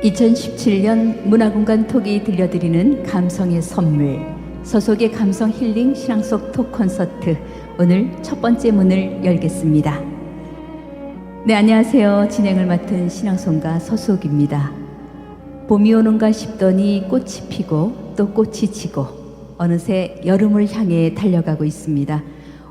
(2017년) 문화공간 톡이 들려드리는 감성의 선물, 서속의 감성 힐링 신앙 속 톡 콘서트, 오늘 첫 번째 문을 열겠습니다. 네, 안녕하세요. 진행을 맡은 신앙송가 서속입니다. 봄이 오는가 싶더니 꽃이 피고 또 꽃이 지고 어느새 여름을 향해 달려가고 있습니다.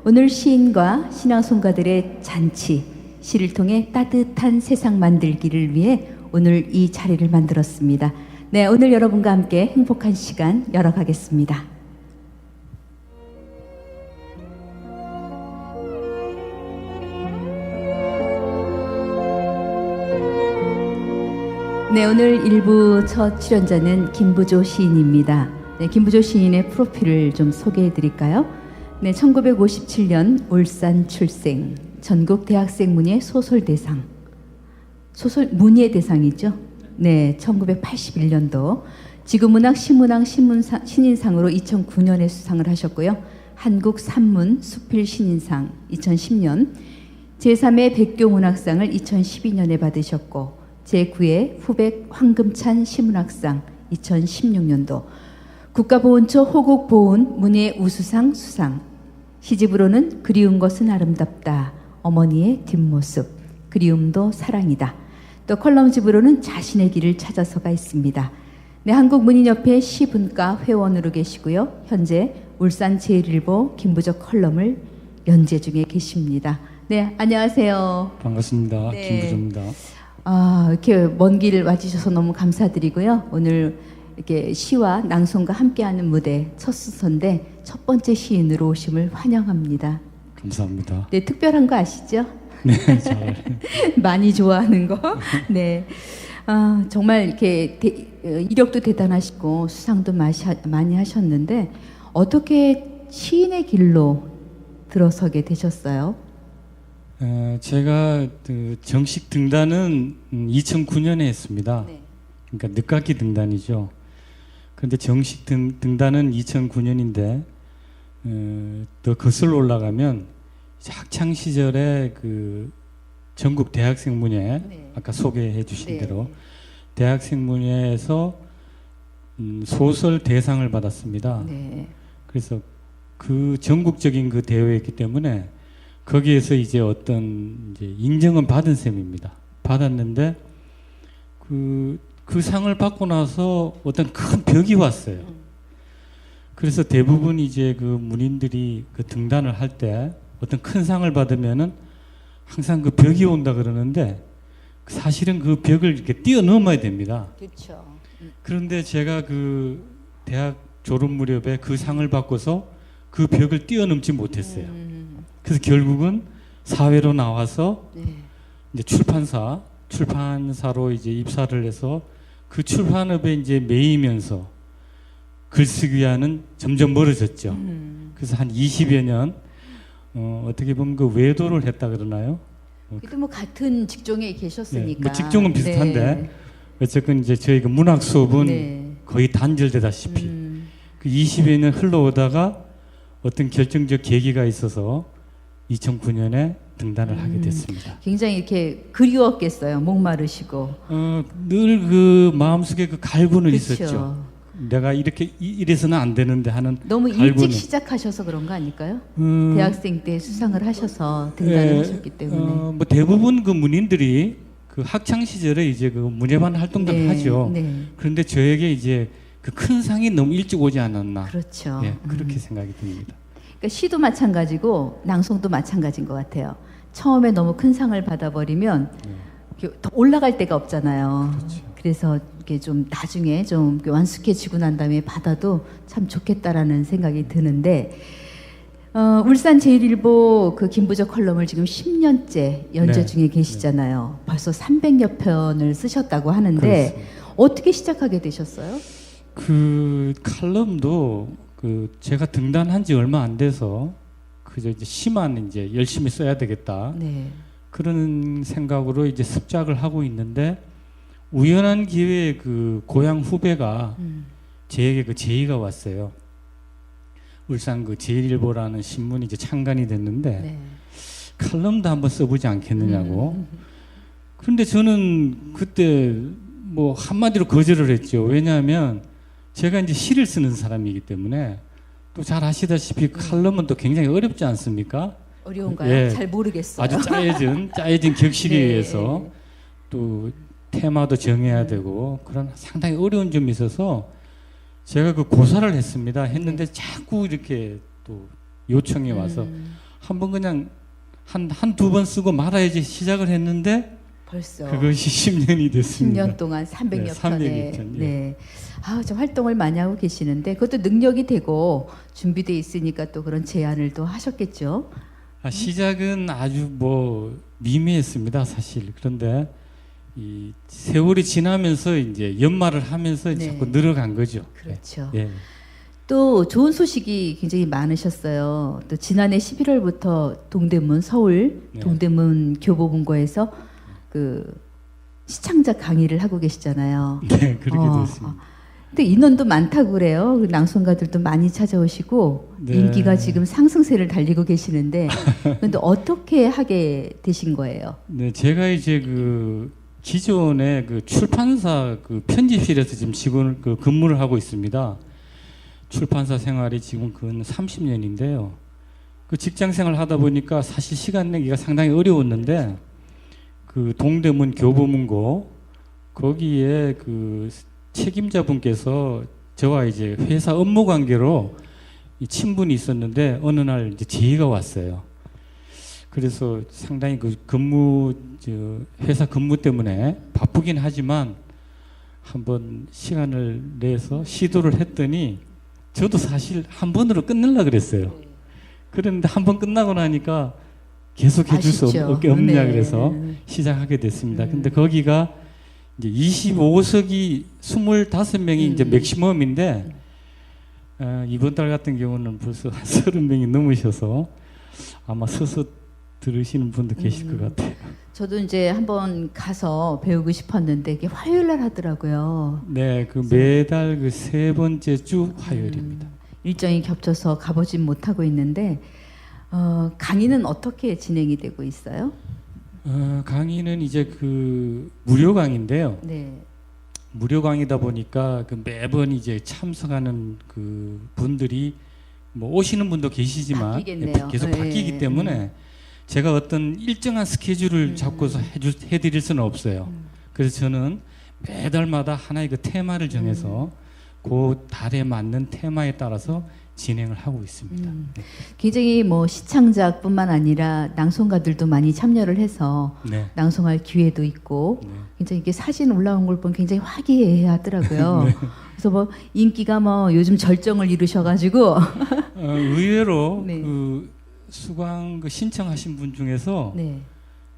오늘 시인과 신앙송가들의 잔치, 시를 통해 따뜻한 세상 만들기를 위해 오늘 이 자리를 만들었습니다. 네, 오늘 여러분과 함께 행복한 시간 열어가겠습니다. 네, 오늘 1부 첫 출연자는 김부조 시인입니다. 네, 김부조 시인의 프로필을 좀 소개해 드릴까요? 네, 1957년 울산 출생, 전국 대학생 문예 소설대상, 소설 문예 대상이죠. 네, 1981년도 지구문학 신문왕 신인상으로 2009년에 수상을 하셨고요. 한국 산문 수필 신인상 2010년, 제3회 백교문학상을 2012년에 받으셨고, 제9회 후백 황금찬 시문학상 2016년도, 국가보훈처 호국보훈 문예 우수상 수상, 시집으로는 그리운 것은 아름답다, 어머니의 뒷모습, 그리움도 사랑이다, 또 컬럼집으로는 자신의 길을 찾아서가 있습니다. 네, 한국문인협회 시분과 회원으로 계시고요. 현재 울산 제1일보 김부조 컬럼을 연재 중에 계십니다. 네, 안녕하세요. 반갑습니다. 네. 김부조입니다. 이렇게 먼 길 와주셔서 너무 감사드리고요. 오늘 이렇게 시와 낭송과 함께하는 무대 첫 순서인데 첫 번째 시인으로 오심을 환영합니다. 감사합니다. 네, 특별한 거 아시죠? 네, 잘. 많이 좋아하는 거. 네. 정말 이렇게 이력도 대단하시고 수상도 많이 하셨는데 어떻게 시인의 길로 들어서게 되셨어요? 제가 정식 등단은 2009년에 했습니다. 네. 그러니까 늦깎이 등단이죠. 그런데 정식 등단은 2009년인데 더 거슬러 올라가면 학창 시절에 그 전국 대학생 문예, 네. 아까 소개해 주신 네. 대로 대학생 문예에서 소설 대상을 받았습니다. 네. 그래서 그 전국적인 그 대회였기 때문에 거기에서 이제 어떤 이제 인정은 받은 셈입니다. 받았는데 그 상을 받고 나서 어떤 큰 벽이 왔어요. 그래서 대부분 이제 그 문인들이 그 등단을 할 때 어떤 큰 상을 받으면은 항상 그 벽이 온다 그러는데 사실은 그 벽을 이렇게 뛰어넘어야 됩니다. 그렇죠. 그런데 제가 그 대학 졸업 무렵에 그 상을 받고서 그 벽을 뛰어넘지 못했어요. 그래서 결국은 사회로 나와서 네. 이제 출판사로 이제 입사를 해서 그 출판업에 이제 매이면서 글쓰기와는 점점 멀어졌죠. 그래서 한 20여 년 어떻게 보면 그 외도를 했다 그러나요? 그래도 뭐 같은 직종에 계셨으니까. 네, 뭐 직종은 비슷한데 네. 어쨌든 이제 저희 그 문학 수업은 네. 거의 단절되다시피 그 20여 년 흘러오다가 어떤 결정적 계기가 있어서 2009년에 등단을 하게 됐습니다. 굉장히 이렇게 그리웠겠어요. 목마르시고. 늘 그 마음속에 그 갈구는 그쵸. 있었죠. 내가 이래서는 안 되는데 하는 너무 갈구는. 일찍 시작하셔서 그런 거 아닐까요? 대학생 때 수상을 하셔서 등단을 하셨기 때문에. 뭐 대부분 그 문인들이 그 학창 시절에 이제 그 문예반 활동도 네, 하죠. 네. 그런데 저에게 이제 그 큰 상이 너무 일찍 오지 않았나. 그렇죠. 예, 그렇게 생각이 듭니다. 그러니까 시도 마찬가지고 낭송도 마찬가지인 것 같아요. 처음에 너무 큰 상을 받아버리면 이렇게 더 올라갈 데가 없잖아요. 그렇죠. 그래서 이게 좀 나중에 좀 이렇게 완숙해지고 난 다음에 받아도 참 좋겠다라는 생각이 드는데, 울산 제1일보 그 김부조 컬럼을 지금 10년째 연재 네. 중에 계시잖아요. 벌써 300여 편을 쓰셨다고 하는데 그렇습니다. 어떻게 시작하게 되셨어요? 그 칼럼도 그 제가 등단한 지 얼마 안 돼서 그저 이제 시만 이제 열심히 써야 되겠다. 네. 그런 생각으로 이제 습작을 하고 있는데 우연한 기회에 그 고향 후배가 제에게 그 제의가 왔어요. 울산 그 제일일보라는 신문이 이제 창간이 됐는데 네. 칼럼도 한번 써보지 않겠느냐고. 그런데 저는 그때 뭐 한마디로 거절을 했죠. 왜냐하면 제가 이제 시를 쓰는 사람이기 때문에 또 잘 아시다시피 칼럼은 또 굉장히 어렵지 않습니까? 어려운가요? 예. 잘 모르겠어요. 아주 짜여진 격식에 네. 의해서 또 테마도 정해야 되고 그런 상당히 어려운 점이 있어서 제가 그 고사를 했습니다. 했는데 자꾸 이렇게 또 요청이 와서 한번 그냥 한두 번 쓰고 말아야지 시작을 했는데 벌써 그것이 10년이 됐습니다. 10년 동안 300여 네, 편의 300여 편, 예. 네. 아, 저 활동을 많이 하고 계시는데 그것도 능력이 되고 준비돼 있으니까 또 그런 제안을 또 하셨겠죠. 시작은 아주 뭐 미미했습니다, 사실. 그런데 이 세월이 지나면서 이제 연말을 하면서 네. 자꾸 늘어간 거죠. 그렇죠. 예. 또 좋은 소식이 굉장히 많으셨어요. 또 지난해 11월부터 동대문 서울 네. 동대문 교보문고에서 그 시창작 강의를 하고 계시잖아요. 네, 그렇게 됐습니다. 근데 인원도 많다고 그래요. 그 낭송가들도 많이 찾아오시고 네. 인기가 지금 상승세를 달리고 계시는데 근데 어떻게 하게 되신 거예요? 네, 제가 이제 그 기존에 그 출판사 그 편집실에서 지금 직원 그 근무를 하고 있습니다. 출판사 생활이 지금 근 30년인데요. 그 직장 생활 하다 보니까 사실 시간 내기가 상당히 어려웠는데 그 동대문 교보문고 거기에 그 책임자분께서 저와 이제 회사 업무 관계로 이 친분이 있었는데 어느 날 이제 제의가 왔어요. 그래서 상당히 그 회사 근무 때문에 바쁘긴 하지만 한번 시간을 내서 시도를 했더니 저도 사실 한 번으로 끝내려고 그랬어요. 그런데 한 번 끝나고 나니까 계속 해줄 수 아쉽죠. 없냐 네. 그래서 시작하게 됐습니다. 근데 거기가 이제 25석이 25명이 이제 맥시멈인데 이번 달 같은 경우는 벌써 한 30명이 넘으셔서 아마 서서 들으시는 분도 계실 것 같아요. 저도 이제 한번 가서 배우고 싶었는데 이게 화요일 날 하더라고요. 네, 그 매달 그 세 번째 주 화요일입니다. 일정이 겹쳐서 가보진 못하고 있는데 강의는 어떻게 진행이 되고 있어요? 강의는 이제 그 무료 강의인데요. 네. 무료 강의다 보니까 그 매번 이제 참석하는 그 분들이 뭐 오시는 분도 계시지만 바뀌겠네요. 계속 네. 바뀌기 때문에 제가 어떤 일정한 스케줄을 잡고서 해드릴 수는 없어요. 그래서 저는 매달마다 하나의 그 테마를 정해서 그 달에 맞는 테마에 따라서 진행을 하고 있습니다. 네. 굉장히 뭐 시창작뿐만 아니라 낭송가들도 많이 참여를 해서 네. 낭송할 기회도 있고 네. 굉장히 이렇게 사진 올라온 걸 보면 굉장히 화기애애하더라고요. 그래서 뭐 인기가 뭐 요즘 절정을 이루셔가지고 의외로 네. 그 수강 그 신청하신 분 중에서 네.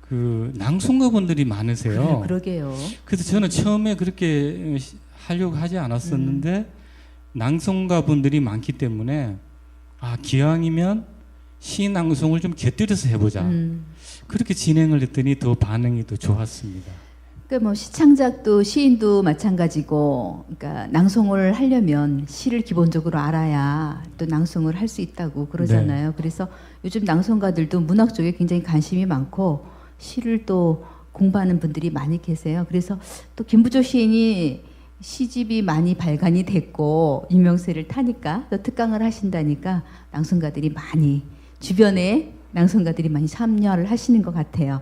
그 낭송가분들이 많으세요. 그러게요. 그래서 저는 처음에 그렇게 하려고 하지 않았었는데 낭송가분들이 많기 때문에 기왕이면 시 낭송을 좀 곁들여서 해보자. 그렇게 진행을 했더니 더 반응이 더 좋았습니다. 그러니까 뭐 시창작도 시인도 마찬가지고, 그러니까 낭송을 하려면 시를 기본적으로 알아야 또 낭송을 할 수 있다고 그러잖아요. 네. 그래서 요즘 낭송가들도 문학 쪽에 굉장히 관심이 많고 시를 또 공부하는 분들이 많이 계세요. 그래서 또 김부조 시인이 시집이 많이 발간이 됐고 유명세를 타니까 또 특강을 하신다니까 낭송가들이 많이 주변에 낭송가들이 많이 참여를 하시는 것 같아요.